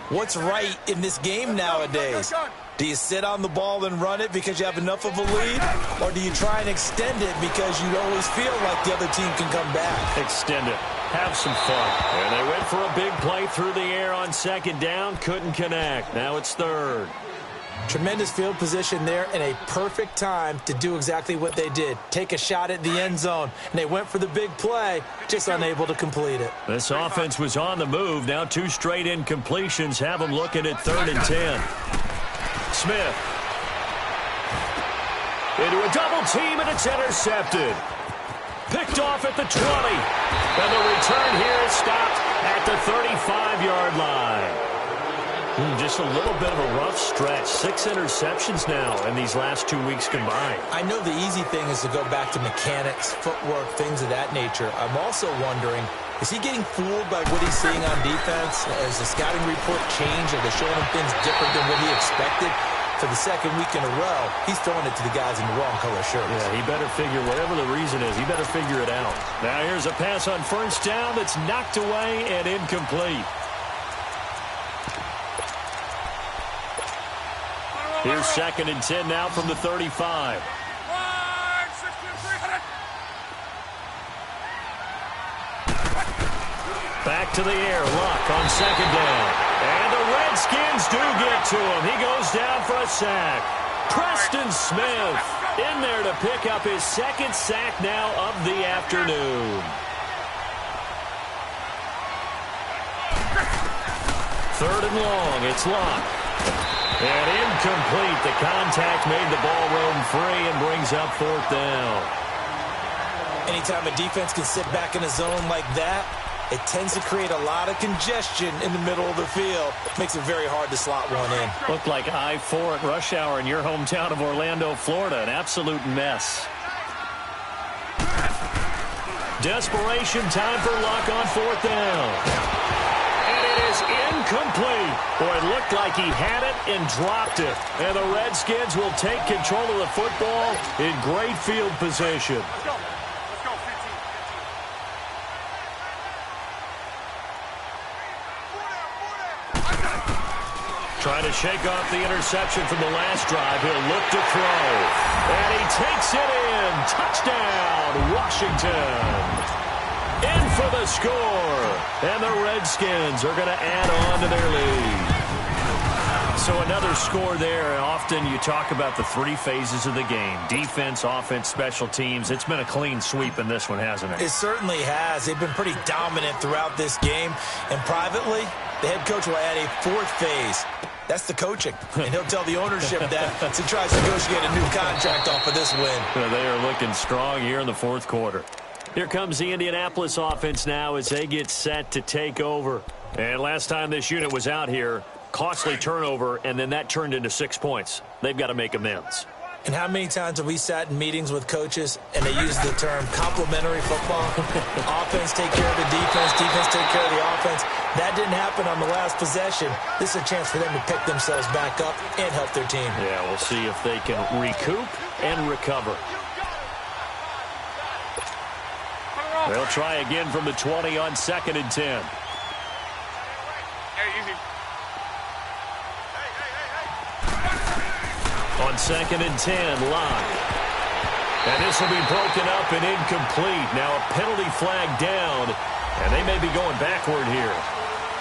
what's right in this game nowadays. Do you sit on the ball and run it because you have enough of a lead? Or do you try and extend it because you always feel like the other team can come back? Extend it. Have some fun. And they went for a big play through the air on 2nd down. Couldn't connect. Now it's 3rd. Tremendous field position there and a perfect time to do exactly what they did. Take a shot at the end zone. And they went for the big play, just unable to complete it. This offense was on the move. Now 2 straight incompletions have them looking at 3rd and 10. Smith. Into a double team, and it's intercepted. Picked off at the 20. And the return here is stopped at the 35-yard line. Just a little bit of a rough stretch. 6 interceptions now in these last 2 weeks combined. I know the easy thing is to go back to mechanics, footwork, things of that nature. I'm also wondering, is he getting fooled by what he's seeing on defense? Has the scouting report changed? Are they showing him things different than what he expected? For the 2nd week in a row, he's throwing it to the guys in the wrong color shirts. Yeah, he better figure, whatever the reason is, he better figure it out. Now here's a pass on 1st down that's knocked away and incomplete. Here's 2nd and 10 now from the 35. Back to the air. Luck on 2nd down. And the Redskins do get to him. He goes down for a sack. Preston Smith in there to pick up his 2nd sack now of the afternoon. 3rd and long. It's Luck. And incomplete. The contact made the ball roam free and brings up 4th down. Anytime a defense can sit back in a zone like that, it tends to create a lot of congestion in the middle of the field. Makes it very hard to slot one in. Looked like I-4 at rush hour in your hometown of Orlando, Florida. An absolute mess. Desperation time for Luck on 4th down. And it is incomplete. Boy, it looked like he had it and dropped it. And the Redskins will take control of the football in great field position. Trying to shake off the interception from the last drive. He'll look to throw. And he takes it in. Touchdown, Washington. In for the score. And the Redskins are going to add on to their lead. So another score there. Often you talk about the three phases of the game. Defense, offense, special teams. It's been a clean sweep in this one, hasn't it? It certainly has. They've been pretty dominant throughout this game. And privately, the head coach will add a fourth phase. That's the coaching. And he'll tell the ownership that as he tries to negotiate a new contract off of this win. They are looking strong here in the fourth quarter. Here comes the Indianapolis offense now as they get set to take over. And last time this unit was out here, costly turnover, and then that turned into 6 points. They've got to make amends. And how many times have we sat in meetings with coaches and they use the term complementary football? Offense take care of the defense, defense take care of the offense. That didn't happen on the last possession. This is a chance for them to pick themselves back up and help their team. Yeah, we'll see if they can recoup and recover. They'll try again from the 20 on 2nd and 10. On 2nd and 10, Locke. And this will be broken up and incomplete. Now a penalty flag down, and they may be going backward here.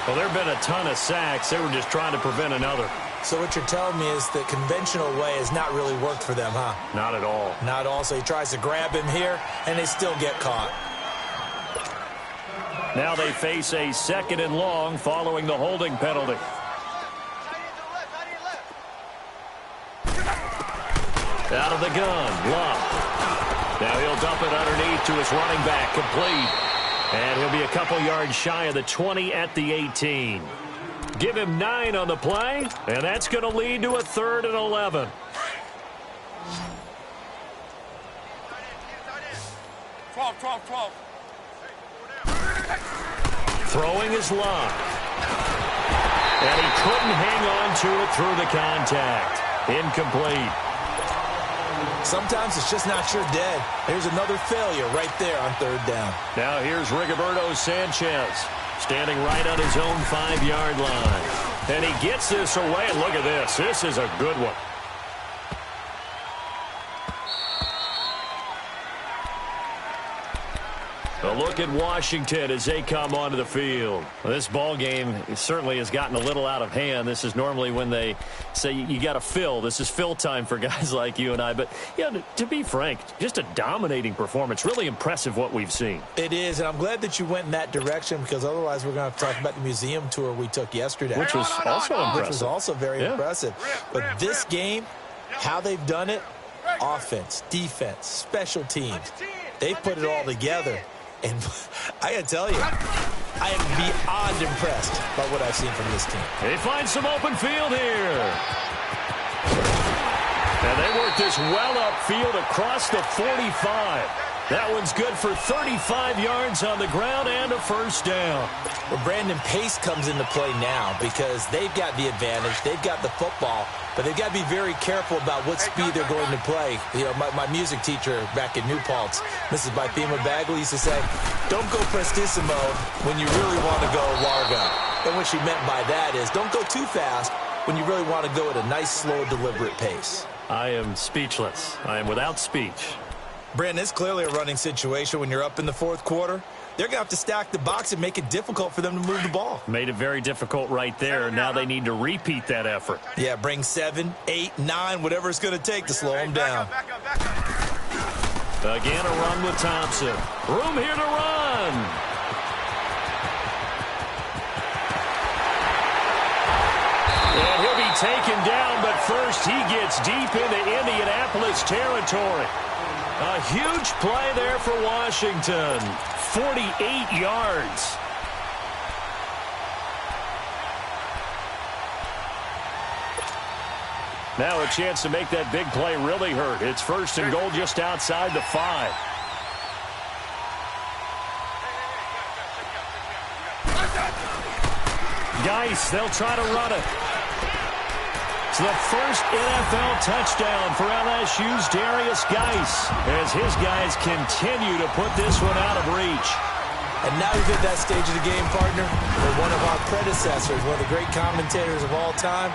Well, there have been a ton of sacks. They were just trying to prevent another. So what you're telling me is the conventional way has not really worked for them, huh? Not at all. Not all. So he tries to grab him here, and they still get caught. Now they face a 2nd and long following the holding penalty. Out of the gun, Love. Now he'll dump it underneath to his running back, complete. And he'll be a couple yards shy of the 20 at the 18. Give him 9 on the play, and that's going to lead to a 3rd and 11. Throwing is Love. And he couldn't hang on to it through the contact. Incomplete. Sometimes it's just not your dead. There's another failure right there on 3rd down. Now here's Rigoberto Sanchez standing right on his own 5-yard line. And he gets this away. Look at this. This is a good one. A look at Washington as they come onto the field. Well, this ball game certainly has gotten a little out of hand. This is normally when they say you got to fill. This is fill time for guys like you and I. But, yeah, to be frank, just a dominating performance. Really impressive what we've seen. It is, and I'm glad that you went in that direction because otherwise we're going to have to talk about the museum tour we took yesterday. Which was also impressive. Which was also very impressive. But this game, how they've done it, offense, defense, special teams, they've put it all together. And I got to tell you, I am beyond impressed by what I've seen from this team. They find some open field here. And they work this well upfield across the 45. That one's good for 35 yards on the ground and a 1st down. Well, Brandon, pace comes into play now because they've got the advantage. They've got the football, but they've got to be very careful about what speed they're going to play. You know, my music teacher back in New Paltz, Mrs. Bythema Bagley, used to say, don't go prestissimo when you really want to go largo. And what she meant by that is don't go too fast when you really want to go at a nice, slow, deliberate pace. I am speechless. I am without speech. Brandon, it's clearly a running situation when you're up in the 4th quarter. They're going to have to stack the box and make it difficult for them to move the ball. Made it very difficult right there. Now they need to repeat that effort. Yeah, bring 7, 8, 9, whatever it's going to take to slow them down. Again, a run with Thompson. Room here to run. And he'll be taken down, but first he gets deep into Indianapolis territory. A huge play there for Washington. 48 yards. Now a chance to make that big play really hurt. It's 1st and goal just outside the 5. Geis, they'll try to run it. It's the first NFL touchdown for LSU's Darius Geis as his guys continue to put this one out of reach. And now we've hit that stage of the game, partner, where one of our predecessors, one of the great commentators of all time,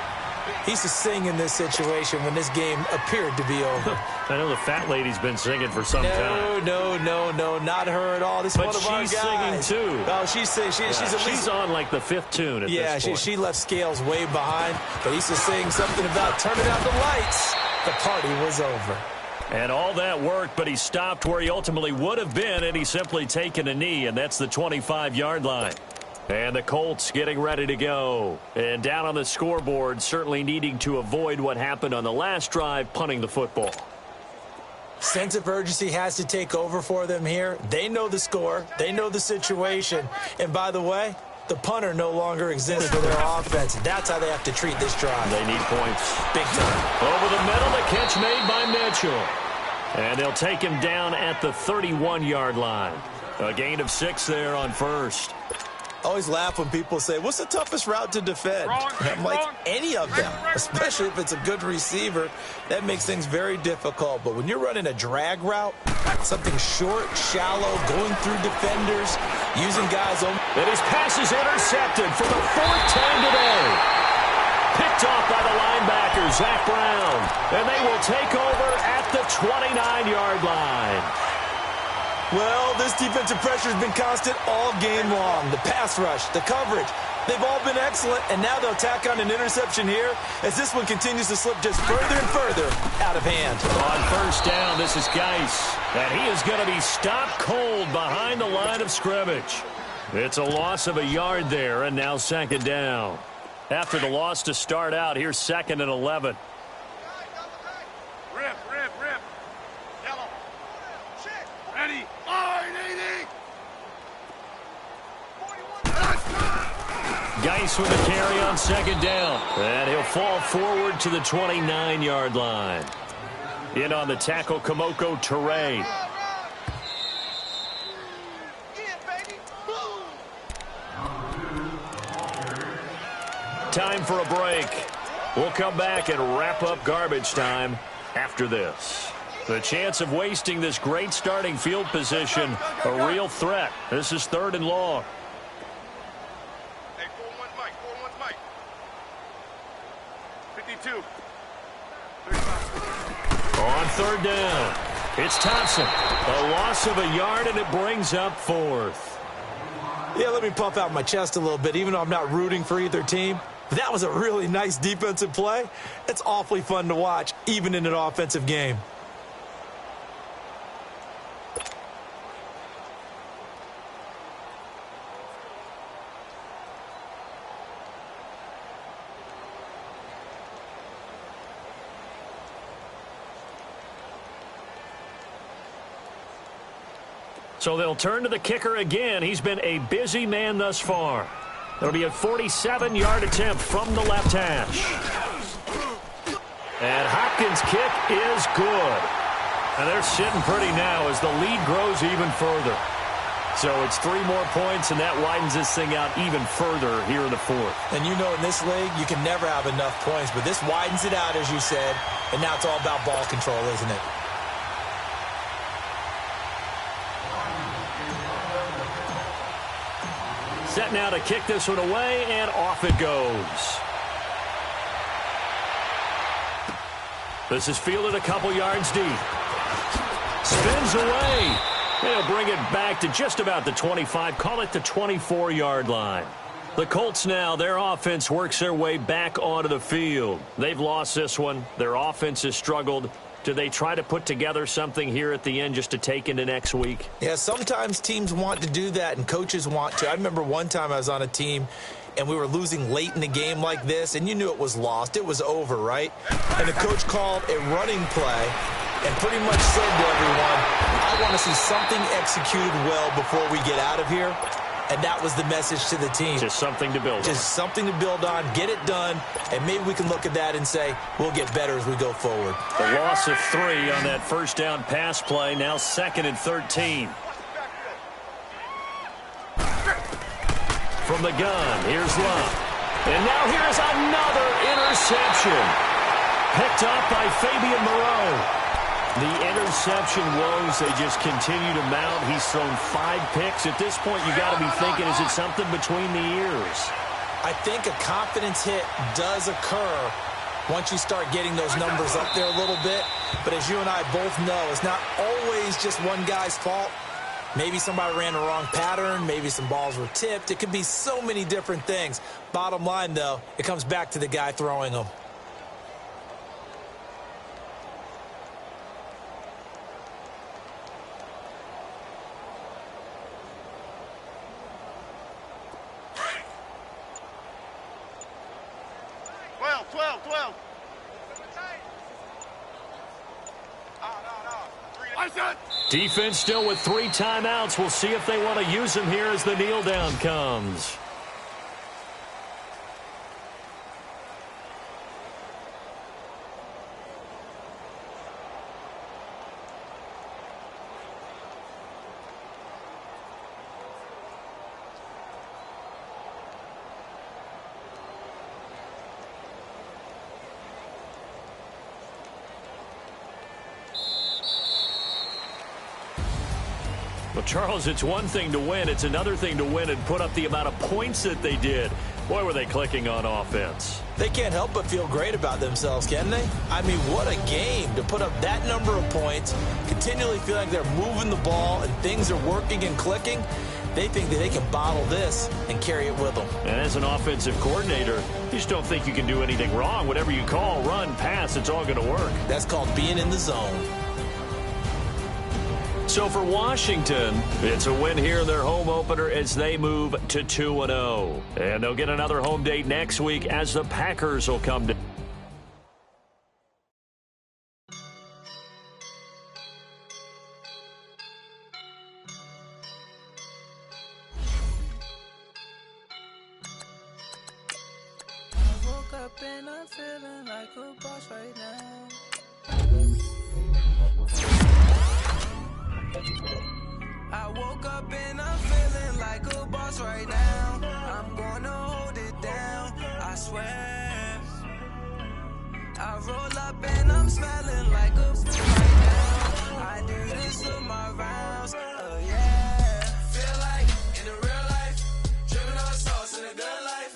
He used to sing in this situation when this game appeared to be over. I know the fat lady's been singing for some time. No, not her at all. This is one of our guys. But she's singing, too. Oh, she's singing. She's on, like, the 5th tune at this point. She left Scales way behind, but he used to sing something about turning out the lights. The party was over. And all that worked, but he stopped where he ultimately would have been, and he's simply taken a knee, and that's the 25-yard line. And the Colts getting ready to go. And down on the scoreboard, certainly needing to avoid what happened on the last drive, punting the football. Sense of urgency has to take over for them here. They know the score. They know the situation. And by the way, the punter no longer exists for their offense. That's how they have to treat this drive. They need points. Big time. Over the middle, the catch made by Mitchell. And they'll take him down at the 31-yard line. A gain of 6 there on first. I always laugh when people say, what's the toughest route to defend? I'm like, any of them, especially if it's a good receiver. That makes things very difficult. But when you're running a drag route, something short, shallow, going through defenders, using guys on. And his pass is intercepted for the 4th time today. Picked off by the linebacker, Zach Brown. And they will take over at the 29-yard line. Well, this defensive pressure has been constant all game long. The pass rush, the coverage, they've all been excellent, and now they'll tack on an interception here as this one continues to slip just further and further out of hand. On first down, this is Geis, and he is going to be stopped cold behind the line of scrimmage. It's a loss of a yard there, and now 2nd down. After the loss to start out, here's 2nd and 11. Rip. Yellow. Ready. Line 80. Geis with a carry on 2nd down. And he'll fall forward to the 29-yard line. In on the tackle, Kamoko Toure. Time for a break. We'll come back and wrap up garbage time after this. The chance of wasting this great starting field position, a real threat. This is 3rd and long. Hey, 4-1 Mike. 52. 35. On 3rd down, it's Thompson. A loss of a yard, and it brings up 4th. Yeah, let me puff out my chest a little bit, even though I'm not rooting for either team. That was a really nice defensive play. It's awfully fun to watch, even in an offensive game. So they'll turn to the kicker again. He's been a busy man thus far. It'll be a 47-yard attempt from the left hash. And Hopkins' kick is good. And they're sitting pretty now as the lead grows even further. So it's 3 more points, and that widens this thing out even further here in the 4th. And you know in this league, you can never have enough points, but this widens it out, as you said, and now it's all about ball control, isn't it? Set now to kick this one away, and off it goes. This is fielded a couple yards deep. Spins away. They'll bring it back to just about the 25, call it the 24-yard line. The Colts now, their offense works their way back onto the field. They've lost this one. Their offense has struggled. Do they try to put together something here at the end just to take into next week? Yeah, sometimes teams want to do that and coaches want to. I remember one time I was on a team and we were losing late in the game like this, and you knew it was lost. It was over, right? And the coach called a running play and pretty much said to everyone, I want to see something executed well before we get out of here. And that was the message to the team. Just something to build on. Just something to build on, get it done, and maybe we can look at that and say, we'll get better as we go forward. The loss of 3 on that first down pass play, now 2nd and 13. From the gun, here's Love. And now here's another interception. Picked up by Fabian Moreau. The interception woes, they just continue to mount. He's thrown 5 picks. At this point, you got to be thinking, is it something between the ears? I think a confidence hit does occur once you start getting those numbers up there a little bit. But as you and I both know, it's not always just one guy's fault. Maybe somebody ran the wrong pattern. Maybe some balls were tipped. It could be so many different things. Bottom line, though, it comes back to the guy throwing them. Defense still with 3 timeouts. We'll see if they want to use them here as the kneel down comes. Well, Charles, it's one thing to win. It's another thing to win and put up the amount of points that they did. Boy, were they clicking on offense. They can't help but feel great about themselves, can they? I mean, what a game to put up that number of points, continually feel like they're moving the ball and things are working and clicking. They think that they can bottle this and carry it with them. And as an offensive coordinator, you just don't think you can do anything wrong. Whatever you call, run, pass, it's all going to work. That's called being in the zone. So for Washington, it's a win here in their home opener as they move to 2-0. And they'll get another home date next week as the Packers will come to. I woke up and I'm feeling like a boss right now. I woke up and I'm feeling like a boss right now. I'm gonna hold it down, I swear. I roll up and I'm smelling like a right now. I do this for my rounds, oh yeah. Feel like in the real life, dripping on sauce in a good life.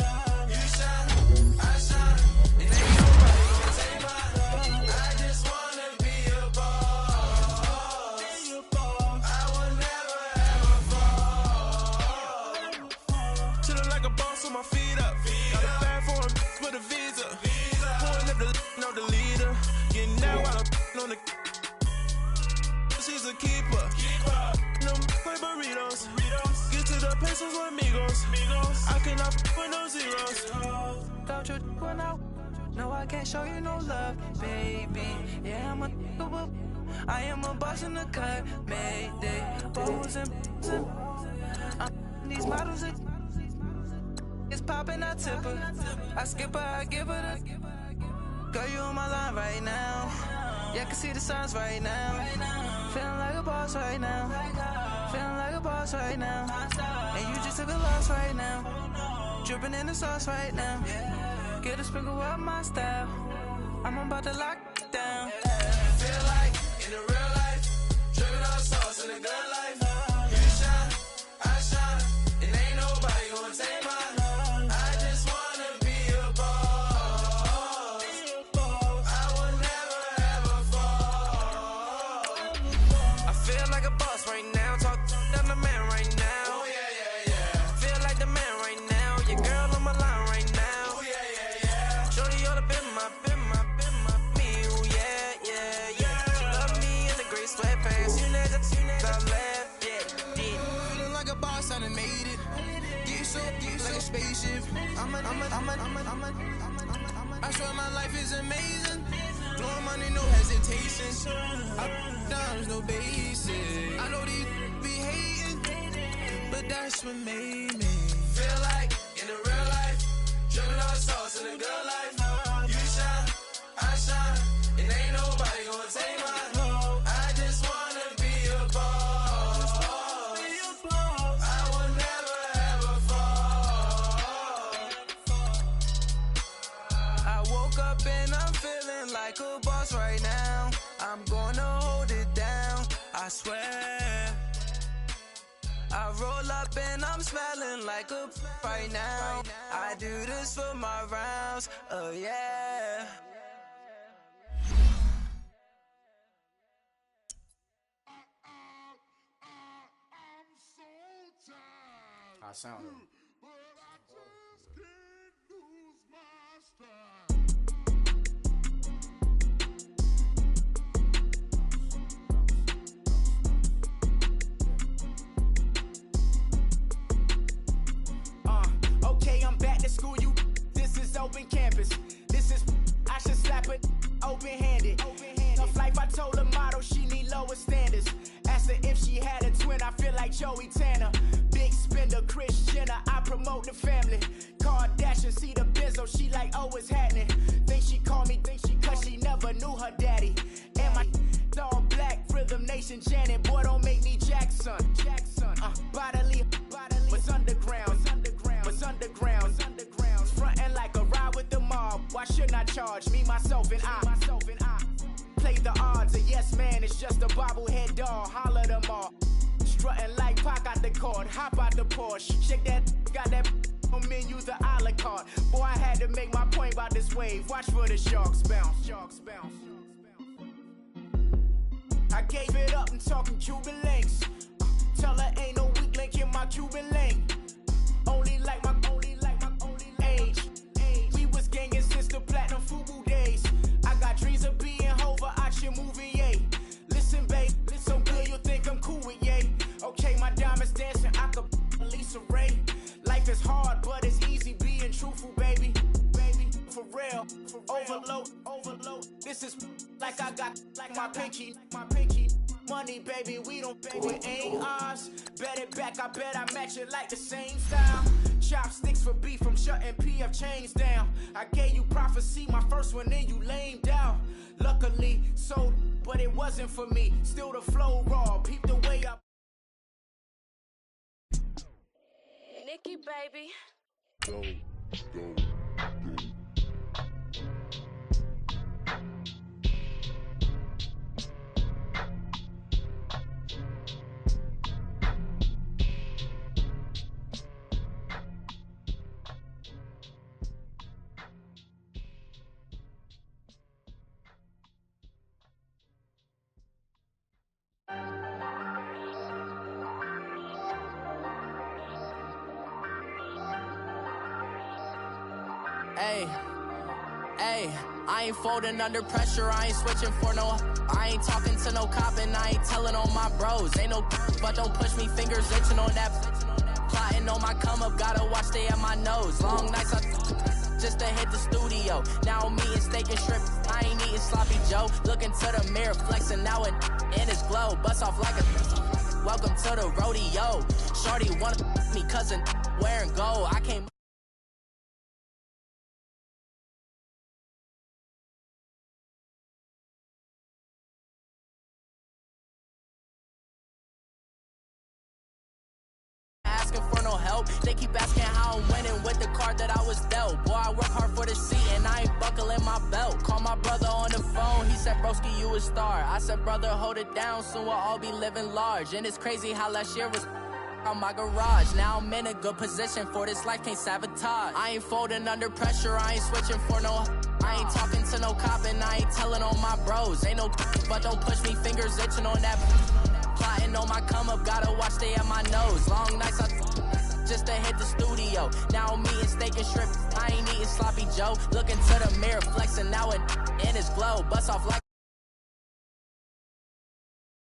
You shine, I shine, and ain't nobody gonna take mine. I just wanna be a boss. I will never ever fall. Chillin' like a boss with my feet up. Got a bag for him with a visa. Pulling up the leader. Getting down while I'm on the. She's a keeper. No play burritos. Get to the pesos with amigos. I cannot with no zeros. Don't you run out? No, I can't show you no love, baby. Yeah, I am a boss in the cut, Mayday. Bows and these models are. It's poppin', I tip her. I skip her, I give her the. Girl, you on my line right now. Yeah, I can see the signs right now. Feeling like a boss right now. Feeling like a boss right now. And you just took a loss right now. Dripping in the sauce right now. Get a sprinkle up my style. I'm about to lock it down. Feel like in the real life, dripping on sauce in the good life. You shine, I shine, and ain't nobody gonna take mine. I just wanna be a boss. I will never ever fall. I feel like a boss right now. Talk to the man right now. Oh yeah. Feel like the man right now. Your girl on my line right now. Oh yeah. Shorty all up in my me. Oh yeah. Love me in the gray sweatpants. You never left. Yeah. Feeling like a boss, I done made it. Get so like a spaceship. I swear my life is amazing. Blowing money, no hesitation. Dimes, no basic. I know these be hating, but that's what made me feel like in the real life, dripping on sauce in a good life. You shine, I shine, and ain't nobody gonna take mine. I just wanna be a boss. I will never ever fall. I woke up and I'm feeling like a boss right now. I'm gonna hold it down, I swear. I roll up and I'm smelling like a right now. I do this for my rounds, oh yeah. How I sound. But I just can't lose my style. Okay, I'm back to school, you. This is open campus. This is, I should slap it open-handed. Tough life, I told the model she need lower standards. Asked her if she had a twin, I feel like Joey Tanner. Big spender, Kris Jenner, I promote the family. Kardashian, see the Benzo, she like, oh, it's happening. Think she called me, cause she never knew her daddy. And my all black, Rhythm Nation, Janet, boy, don't make me Jackson. Bodily, what's underground, what's underground, frontin' like a ride with the mob. Why shouldn't I charge me, myself, and I? Play the odds, a yes man, it's just a bobblehead doll. Holler them all. Strutting like Pac out the court, hop out the Porsche. Shake that, got that on menu, the a la carte. Boy, I had to make my point about this wave. Watch for the sharks bounce. I gave it up, I'm talking Cuban links. Tell her ain't no weak link in my Cuban link. Only like my age. We was gangin' since the platinum FUBU days. I got dreams of being Hova out your movie, yay. Listen, babe, so good you'll think I'm cool with yay. Okay, my diamonds dancing, I could Lisa Ray. Life is hard, but it's easy being truthful, baby. For real, overload. This is like I got like my pinky. Money, baby, we don't pay. It ain't ours. Bet it back, I bet I match it like the same style. Chopsticks for beef from shutting PF chains down. I gave you prophecy, my first one, then you lamed out. Luckily, sold, but it wasn't for me. Still the flow raw, peep the way up. Nikki, baby. Go. Hey, I ain't folding under pressure, I ain't switching for no. I ain't talking to no cop and I ain't telling on my bros. Ain't no but don't push me, fingers itching on that. Plotting on my come up, gotta watch stay at my nose. Long nights I just to hit the studio. Now I'm eating steak and shrimp, I ain't eating sloppy Joe. Looking to the mirror, flexing now and in his glow. Bust off like a welcome to the rodeo. Shorty wanna me cousin wearing gold. I can't for no help. They keep asking how I'm winning with the card that I was dealt. Boy, I work hard for the seat and I ain't buckling my belt. Call my brother on the phone, he said, broski, you a star. I said, brother, hold it down, soon we'll all be living large. And it's crazy how last year was on my garage. Now I'm in a good position for this life, can't sabotage. I ain't folding under pressure, I ain't switching for no. I ain't talking to no cop and I ain't telling on my bros. Ain't no but don't push me, fingers itching on that. Plotting on my come up, gotta watch stay at my nose. Long nights I just to hit the studio. Now I'm eating steak and shrimp, I ain't eating sloppy Joe. Looking to the mirror, flexing now and in his glow. Bust off like